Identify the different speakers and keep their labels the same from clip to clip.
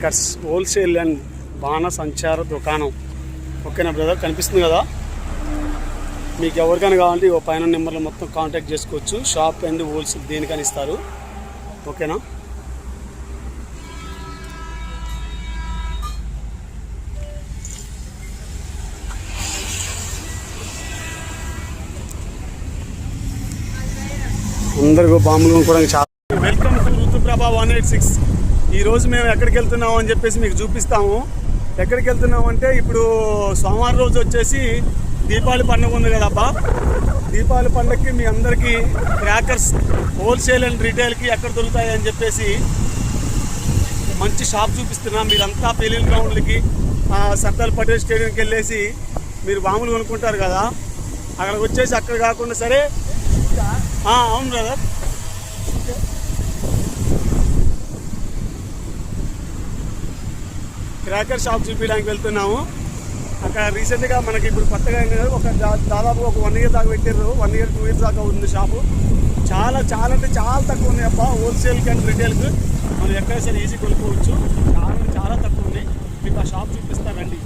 Speaker 1: Crackers wholesale and బాణసంచార దుకాణం. ఓకేనా brother, కనిపిస్తుంది కదా? మీకు ఎవరికైనా కావాలంటే ఓ పైన నెంబర్లో మొత్తం కాంటాక్ట్ చేసుకోవచ్చు. షాప్ అండ్ హోల్సేల్ దేనికని ఇస్తారు. ఓకేనా? అందరికీ బాంబులు కొనుక్కోవడానికి చాలా. Welcome to Rituprabha 186. ఈరోజు మేము ఎక్కడికి వెళ్తున్నాము అని చెప్పేసి మీకు చూపిస్తాము. ఎక్కడికి వెళ్తున్నాము అంటే, ఇప్పుడు సోమవారం రోజు వచ్చేసి దీపావళి పండుగ ఉంది కదబ్బా. దీపావళి పండుగకి మీ అందరికీ క్రాకర్స్ హోల్సేల్ అండ్ రీటైల్కి ఎక్కడ దొరుకుతాయి అని చెప్పేసి మంచి షాప్ చూపిస్తున్నాం. మీరంతా పెళ్లి గ్రౌండ్లకి సర్దార్ పటేల్ స్టేడియంకి వెళ్ళేసి మీరు బాంబులు కొనుక్కుంటారు కదా, అక్కడికి వచ్చేసి అక్కడ కాకుండా సరే అవును బ్రదర్, క్రాకర్ షాప్ చూపించడానికి వెళ్తున్నాము. అక్కడ రీసెంట్గా మనకి ఇప్పుడు కొత్తగా ఒక దాదాపు ఒక 1 year దాకా పెట్టారు. 1 year 2 years దాకా ఉంది షాపు. చాలా చాలా అంటే చాలా తక్కువ ఉంది అబ్బా. హోల్సేల్కి అండ్ రిటైల్కి మనం ఎక్కడ సరే ఈజీ కొనుక్కోవచ్చు. చాలా అంటే చాలా తక్కువ ఉంది. మీకు ఆ షాప్ చూపిస్తారండి.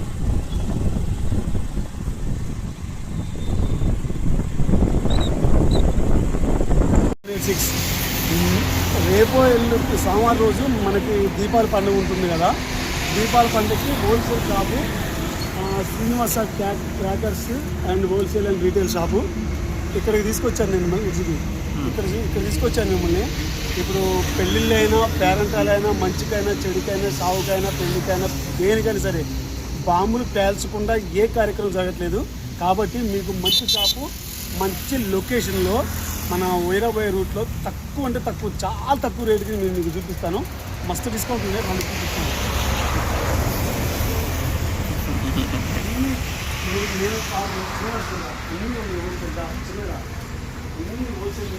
Speaker 1: రేపు ఎల్లుండి సోమవారం రోజు మనకి దీపావళి పండుగ ఉంటుంది కదా. దీపావళి పండుగకి wholesale shop Srinivasa crackers and wholesale and retail shop ఇక్కడికి తీసుకొచ్చాను నేను. ఇక్కడ తీసుకొచ్చాను మిమ్మల్ని. ఇప్పుడు పెళ్ళిళ్ళైనా, పేరెంటాలైనా, మంచికైనా, చెడుకైనా, సావుకైనా, పెళ్ళికైనా, దేనికైనా సరే బాంబులు పేల్చకుండా ఏ కార్యక్రమం జరగట్లేదు. కాబట్టి మీకు మంచి షాపు, మంచి లొకేషన్లో మన వైరాబాయ్ రూట్లో తక్కువ అంటే తక్కువ, చాలా తక్కువ రేటుకి నేను మీకు చూపిస్తాను. మస్తు డిస్కౌంట్ ఉంది, మనం చూపిస్తాను. నేను చిన్నగా హోల్సేల్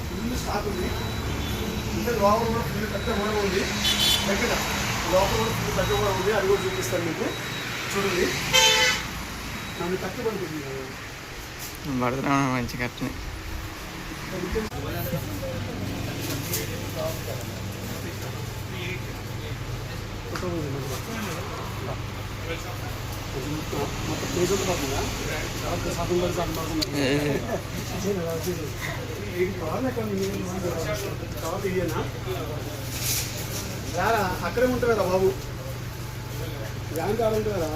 Speaker 1: ఫుల్ స్టాక్ ఉంది. అంటే లోపల కూడా ఫుల్ పెద్ద కూడా ఉంది. దగ్గర లోపల కూడా ఫుల్ పెద్ద కూడా ఉంది. అది కూడా చూపిస్తాను మీకు. చూడండి, నన్ను తక్కువ పడుతుంది
Speaker 2: పడుతున్నా మంచి కరెక్ట్ని. మొత్తం పేజ్ పడుతుందా? రారా, అక్కడే ఉంటుంది కదా బాబు. వ్యాన్ కార్ ఉంటుంది కదా.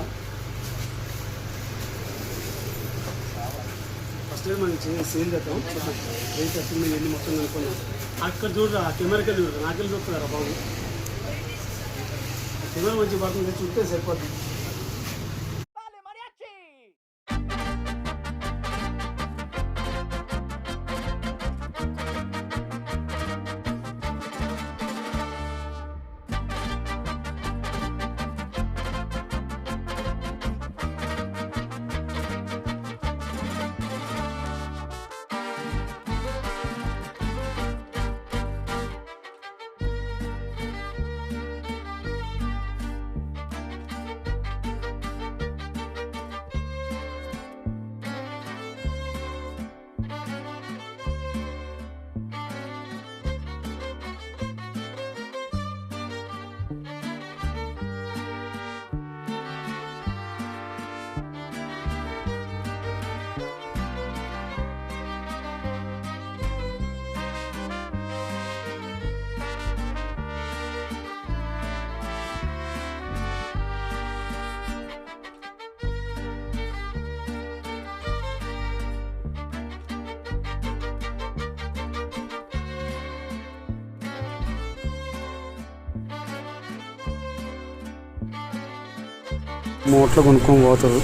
Speaker 2: ఫస్ట్ మనం సేల్ చేద్దాం. ఏం చేస్తుంది ఎన్ని మొత్తం అనుకున్నాం. అక్కడ చూడరా, కెమెరాకి చూడరా, నాకెళ్ళి చూస్తున్నారా బాబు. కెమెరా మంచి పడుతుంది, చూస్తే సరిపోతుంది. మూటలు కొనుక్కొని పోతారు.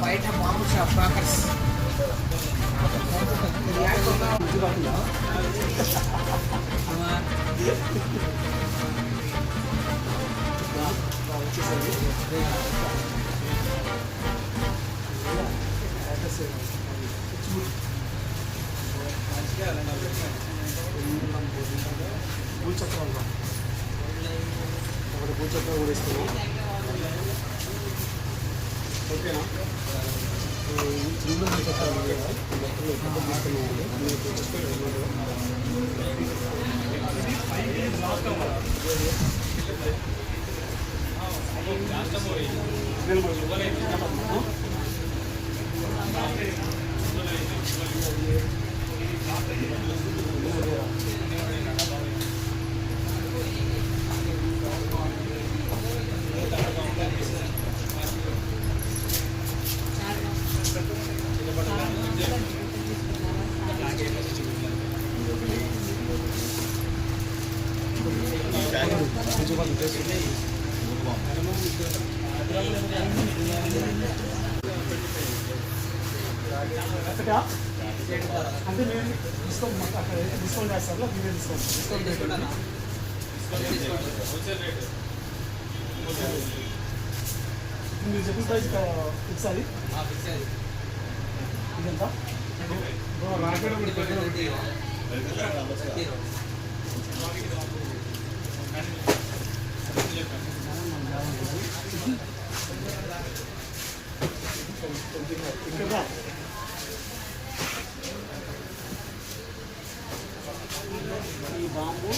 Speaker 3: బయట మామూలు షాప్ క్రాకర్స్
Speaker 1: కూడా ఇస్తున్నాం. ఓకేనా? చిన్న చెప్పాలి కదా అంటే మీరు డిస్కౌంట్ మాకు అక్కడ డిస్కౌంట్ చేస్తారు మీరే డిస్కౌంట్ మీరు చెప్పిన ప్రైస్ ఫిక్స్ అది ఇదంతా ఇక్కడ ఈ బాంబు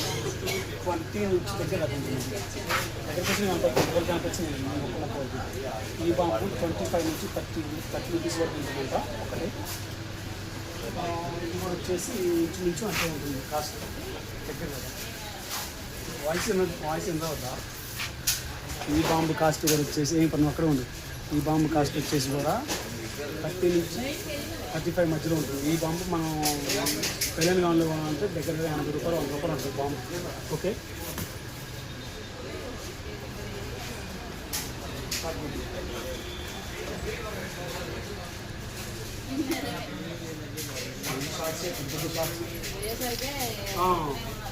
Speaker 1: 20 నుంచి దగ్గర ఈ బాంబు 25 నుంచి 30 రూపీస్ వరకు ఉంటుందంట ఒకటి. ఇది కూడా వచ్చేసి ఇంచుమించు అంతే ఉంటుంది కాస్ట్ దగ్గర కదా. వాయిస్ ఎంత అవుతా? ఈ బాంబు కాస్ట్ కూడా వచ్చేసి ఏం పని అక్కడే ఉంది. ఈ బాంబు కాస్ట్ వచ్చేసి కూడా 30 నుంచి 35 మధ్యలో ఉంటుంది. ఈ బాంబు మనం తెలంగాణలో అంటే దగ్గర 80 రూపాయలు 100 రూపాయలు ఉంటుంది బాంబు. ఓకే,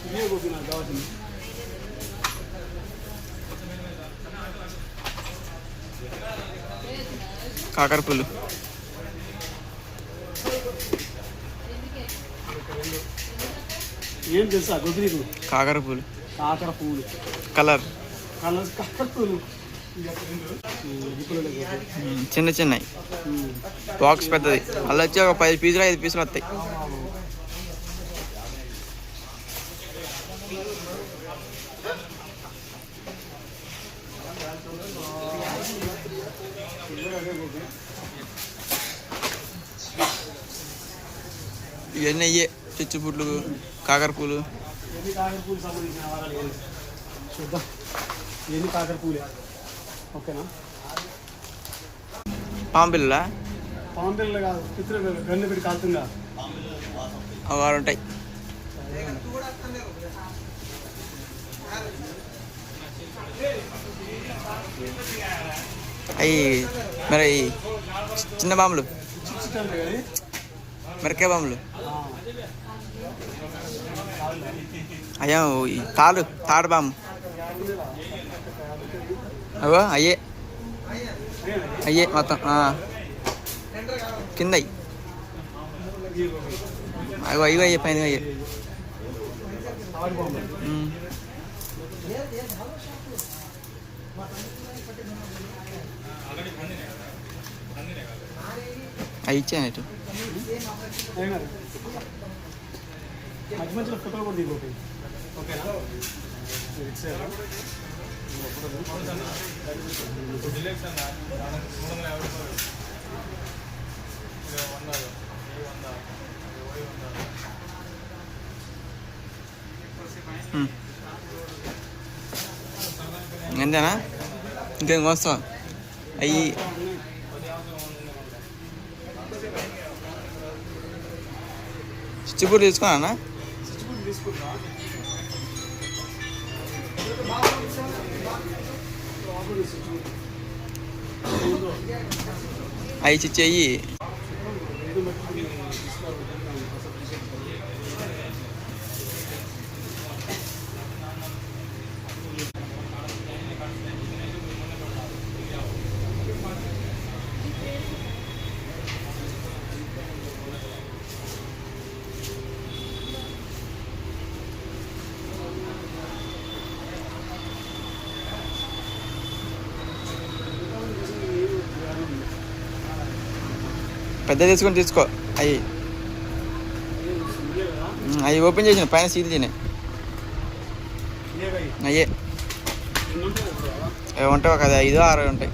Speaker 1: ఇవే గోపి నాకు కావాల్సింది.
Speaker 4: కాకరపూలు
Speaker 1: ఏం తెలుసా గొబ్బిలు?
Speaker 4: కాకరపూలు
Speaker 1: కాకర పువ్వులు
Speaker 4: కలర్
Speaker 1: కాకర పువ్వులు
Speaker 4: చిన్న చిన్నవి బాక్స్ పెద్దది అలా వచ్చి ఒక 10 పీసులు 5 పీసులు వస్తాయి. ఇవన్నీ అయ్యే చిచ్చుపుట్లు కాకరపూలు.
Speaker 1: ఎన్ని కాకర పూలు సంబంధించిన వారాలు చూద్దాం. ఎన్ని కాకర పూలే. ఓకేనా?
Speaker 4: పాంపిల్లా
Speaker 1: పాంపిల్లలు కాదు, పిత్రులు గన్ను పెట్టి కాలుతుందా
Speaker 4: అవి ఉంటాయి. అవి మరి చిన్న బాంబులు మిరకాయ బాంబులు అయ్యా తాడు బాంబు అవో అయ్యే మొత్తం కింద అవి అయ్యే పైన అయ్యే. అవి ఇచ్చాను ఇటు
Speaker 1: మధ్య మధ్యలో ఫోటోలు కూడా దిగిపోతాయి. ఓకేనా?
Speaker 4: అంతేనా? ఇంకేం వస్తాం అవి చిచ్చుపూడి తీసుకున్నా అవి చిచ్చేయి. పెద్ద తీసుకొని తీసుకో. అవి అవి ఓపెన్ చేసిన పైన సీల్ తినే అయ్యే ఉంటాయి కదా 5 6 ఉంటాయి.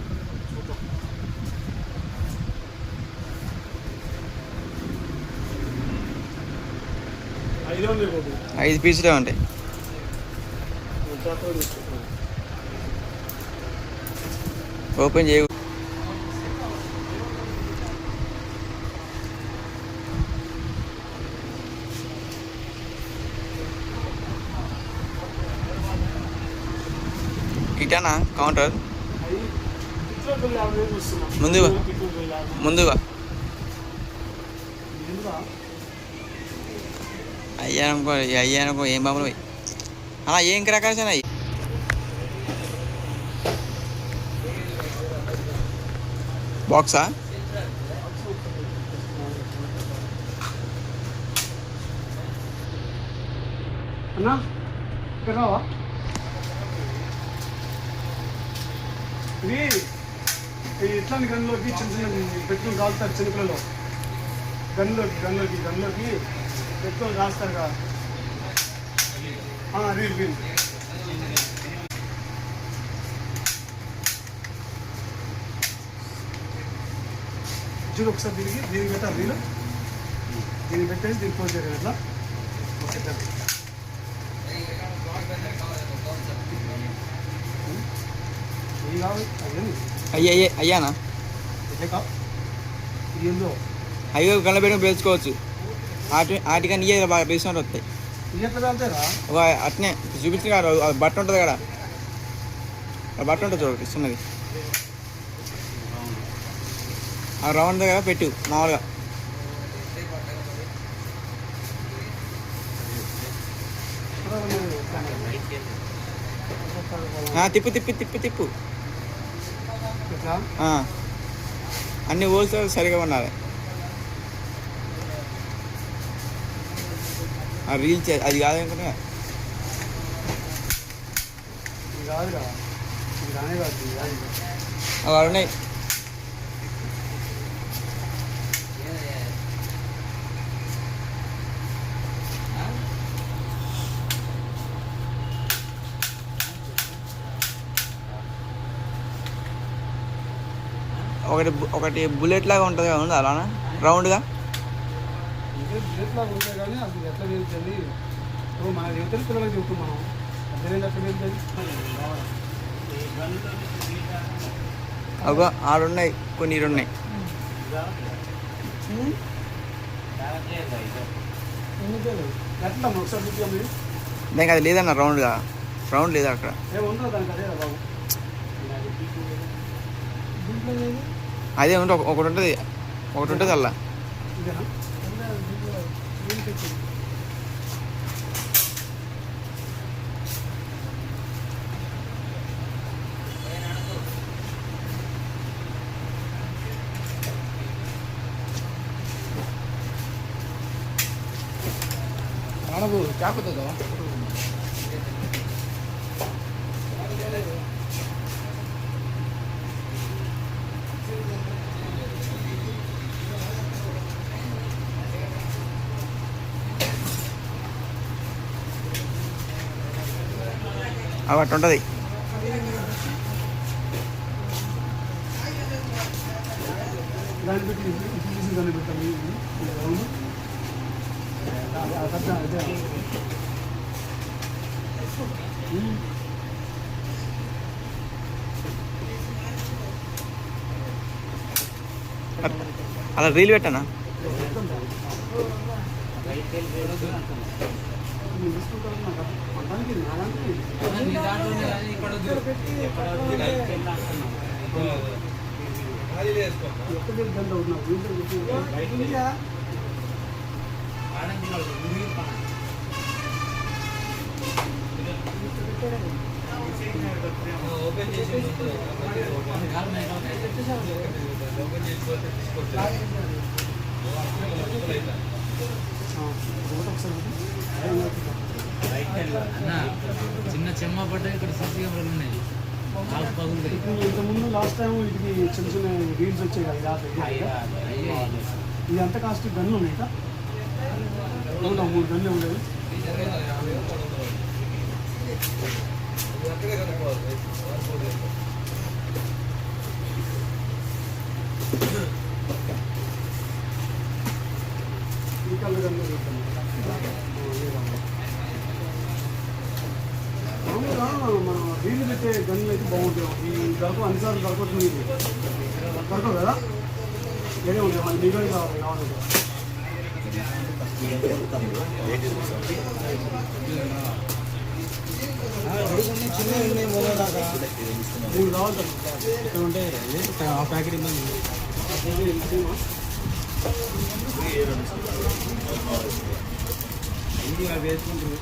Speaker 4: 5 పీసులే ఉంటాయి. ఓపెన్ చేయ ఇటానా కౌంటర్ ముందుగా అయ్యానుకో ఏం బాబులు పోయి అలా ఏం క్రాకర్స్ అయ్యి. బాక్సా
Speaker 1: అన్నా ఇక్కడ రావా? ఇది ఇట్లాంటి గన్లోకి చిన్న చిన్న పెట్టుకుని కాలుతారు చిన్నపిల్లలు. గన్లోకి పెట్టుకొని రాస్తారు కదా. రీల్ చూడు ఒకసారి దీనికి పెట్టాలి. దీనికి పెట్టేసి దీనికి క్లోజ్ చేయాలి. అట్లా
Speaker 4: అయ్యానా అయ్యో కళ్ళ పెట్టుకుని పేల్చుకోవచ్చు. వాటికన్నా ఇయ్య బాగా పేసినట్టు వస్తాయి. అట్నే చూపించిన కదా బట్ట ఉంటుంది కదా, బట్ట ఉంటుంది చూడండి చిన్నది. ఆ రౌండ్ దగ్గర పెట్టు మామూలుగా. తిప్పు అన్ని హోల్స్ సరిగా ఉండాలి. ఆ రీల్స్ అది కాదనుకున్నా అవి ఉన్నాయి. ఒకటి బుల్లెట్ లాగా ఉంటుంది కదా, ఉంది అలానా రౌండ్గా.
Speaker 1: బుల్లెట్ లాగా ఉంటాయి కానీ అది ఎట్లా వెళ్తుంది ఇప్పుడు మన యువతలు పిల్లలకు చెప్తాం మనం. అర్థమైంది ఎట్లా వెళ్తుంది.
Speaker 4: అగో ఆడున్నాయి కొన్ని ఉన్నాయి.
Speaker 1: ఎట్లా ఒకసారి చూద్దాం.
Speaker 4: దానికి అది లేదన్న రౌండ్ లేదా అక్కడ.
Speaker 1: ఏముంటుందో దానికి అదే బాబు.
Speaker 4: అదే ఒకటి ఉంటుంది అలా. అవి అట్టు ఉంటుంది.
Speaker 1: దాన్ని పెట్టి దాన్ని పెట్టాలి.
Speaker 4: అలా రీల్ పెట్టానా.
Speaker 3: చిన్న చెమ్మ పడ్డ ఇక్కడ సీసీ కెమెరాలు ఉన్నాయి.
Speaker 1: ఇంతకుముందు లాస్ట్ టైం వీటికి చిన్న చిన్న రీల్స్ వచ్చాయి కదా. ఇది ఎంత కాస్ట్ గన్లు ఉన్నాయి ఇక 3 గన్లు ఉండేవి. ఈ కలర్ గన్లు మామూలుగా మనం వీలు పెట్టే గన్లు అయితే బాగుంటాయి. ఈ దొరకవు అన్నిసార్లు దొరకవచ్చు. దొరకవు కదా, వేరే ఉంటాయి. మన లీగల్ కావాలి కావాలంటే. మూడు కావాలి ఇక్కడ ఉంటే ఆ ప్యాకెట్ ఇబ్బంది. వేసుకుంటుంది.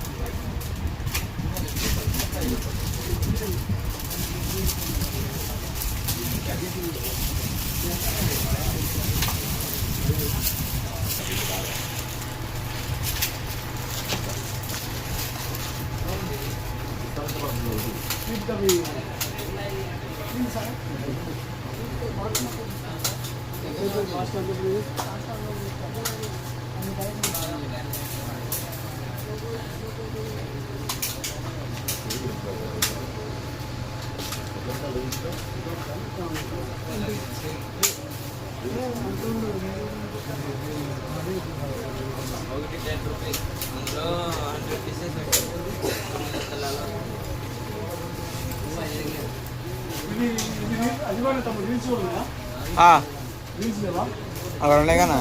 Speaker 1: అది కూడా తమ రీల్స్ కూడా ఉన్నాయా? రీల్స్ లేవా?
Speaker 4: అక్కడ ఉన్నాయి కదా.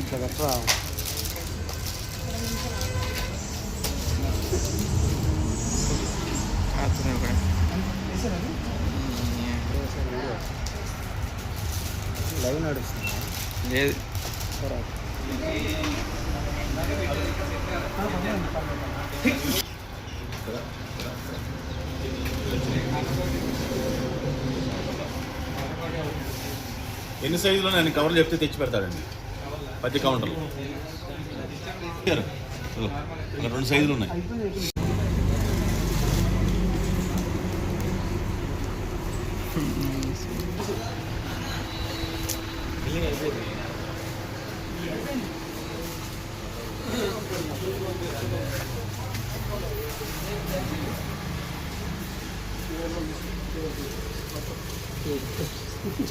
Speaker 4: ఇట్లా కట్టరా లైవ్ నడుస్తుంది లేదు.
Speaker 5: ఎన్ని సైజులో నేను కవర్లు చెప్తే తెచ్చి పెడతాడండి. 10 కౌంటర్లు 2 సైజులు ఉన్నాయి.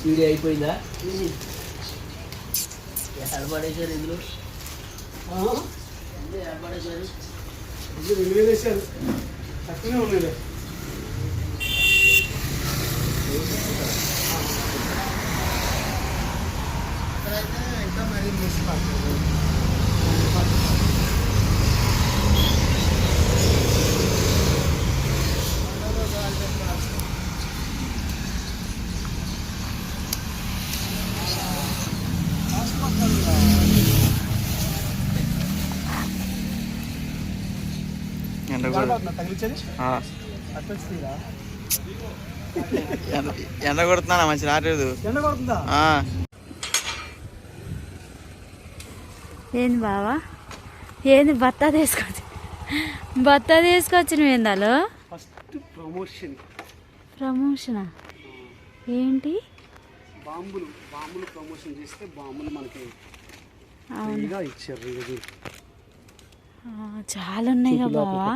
Speaker 6: వీడియో అయిపోయిందా? పడేశారు ఇందులో పడేశారు.
Speaker 1: వేసారు తక్కువనే ఉన్నాయి. ఇంకా మరీ మిస్ పడుతుంది. తగిలించేది అట్లా
Speaker 4: ఎండ కొడుతున్నా మంచి రాలేదు.
Speaker 1: ఎండ కొడుతుందా?
Speaker 7: ఏంది బావా, ఏంది బత్తా తీసుకొచ్చి నువ్వు ఏందాలో
Speaker 1: ఫస్ట్
Speaker 7: ప్రమోషనా? ఏంటి
Speaker 1: బాంబులు ప్రమోషన్ చేస్తే బాంబులు మనకి
Speaker 7: అవును
Speaker 1: ఫ్రీగా ఇచ్చారు. ఇది
Speaker 7: చాలా ఉన్నాయి కదా బావా,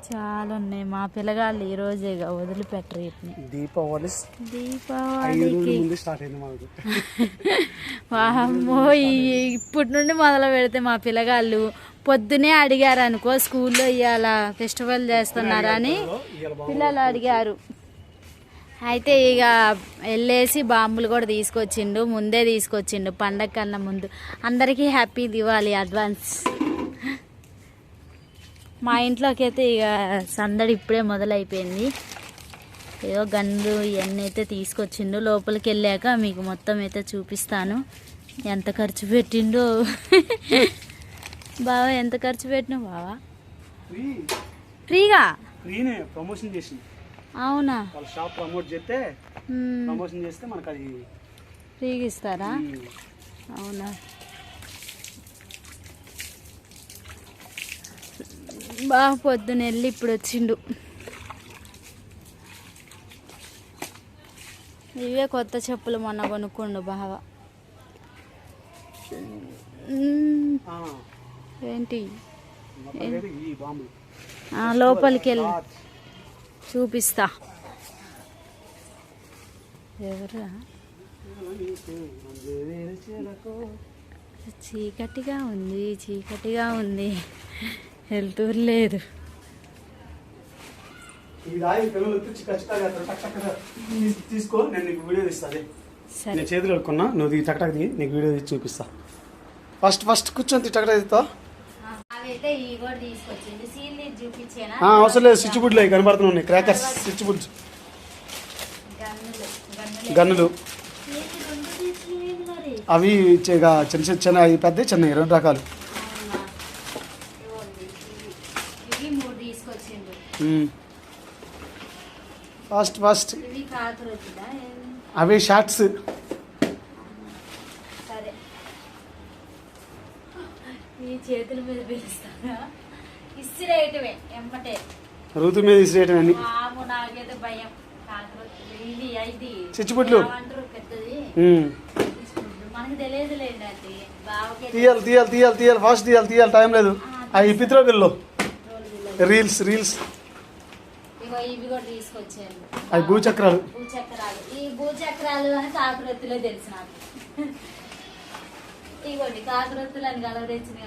Speaker 7: చాలా ఉన్నాయి. మా పిల్లగాళ్ళు ఈ రోజే వదిలిపెట్టరు వీటిని. దీపావళికి
Speaker 1: స్టార్ట్ అయింది మాకు.
Speaker 7: వామ్మో, ఇప్పటి నుండి మొదలు పెడితే మా పిల్లగాళ్ళు పొద్దునే అడిగారు అనుకో, స్కూల్లో ఇవాళ ఫెస్టివల్ చేస్తున్నారని పిల్లలు అడిగారు. అయితే ఇక వెళ్ళేసి బాంబులు కూడా ముందే తీసుకొచ్చిండు పండగ కన్నా ముందు. అందరికీ హ్యాపీ దివాళీ అడ్వాన్స్. మా ఇంట్లోకి అయితే ఇక సందడి ఇప్పుడే మొదలైపోయింది. ఏదో గన్లు ఇవన్నీ అయితే తీసుకొచ్చిండు. లోపలికి వెళ్ళాక మీకు మొత్తం అయితే చూపిస్తాను ఎంత ఖర్చు పెట్టిండో. బావా ఎంత ఖర్చు పెట్టినావు బావా? ఫ్రీగా
Speaker 1: ప్రమోషన్ చేసింది.
Speaker 7: అవునా?
Speaker 1: వాళ్ళ షాప్ ప్రమోట్ చేస్తే మనకు అది
Speaker 7: ఫ్రీగా ఇస్తారా? అవునా? బాగా పొద్దున వెళ్ళి ఇప్పుడు వచ్చిండు. ఇవే కొత్త చెప్పులు మొన్న కొనుక్కుండు బావ. ఏంటి లోపలికి వెళ్ళి చూపిస్తా. ఎవరా? చీకటిగా ఉంది వెళ్తూరు లేదు.
Speaker 1: తీసుకో, నేను నీకు వీడియో తీస్తాను.
Speaker 7: సరే
Speaker 1: నేను చేతులు కడుక్కున్నా, నువ్వు టక్టక్ దిగి నీకు వీడియో తీసి చూపిస్తా. ఫస్ట్ కూర్చొని టక్టక్ తీస్తా. అవసరం లేదు, స్విచ్ బుడ్లు అవి కనబడుతున్నాయి. క్రాకర్స్, స్విచ్ బుడ్స్, గన్నులు అవి చిన్న అవి పెద్ద చిన్న 2 రకాలు. ఫస్ట్ అవి షార్ట్స్.
Speaker 7: చేతుల మీద పిలుస్తారా? ఇసిరేయటమే ఎమ్మటే,
Speaker 1: ఋతు మీద ఇసిరేయటం అన్ని.
Speaker 7: నాకైతే భయం.
Speaker 1: చిచ్చుబుడ్లు
Speaker 7: మనకి తెలియదు లేదండి.
Speaker 1: తీయాలి ఫాస్ట్ తీయాలి, టైం లేదు. అవి పిత్రో బిల్లు రీల్స్
Speaker 7: ఇగో ఇవి కూడా తీసుకొచ్చాను.
Speaker 1: అవి భూచక్రాలు.
Speaker 7: ఈ భూచక్రాలు అని కాకురొత్తులో తెలుసు నాకు. ఇగోండి కాకురొత్తులు అని గలవ తెచ్చింది.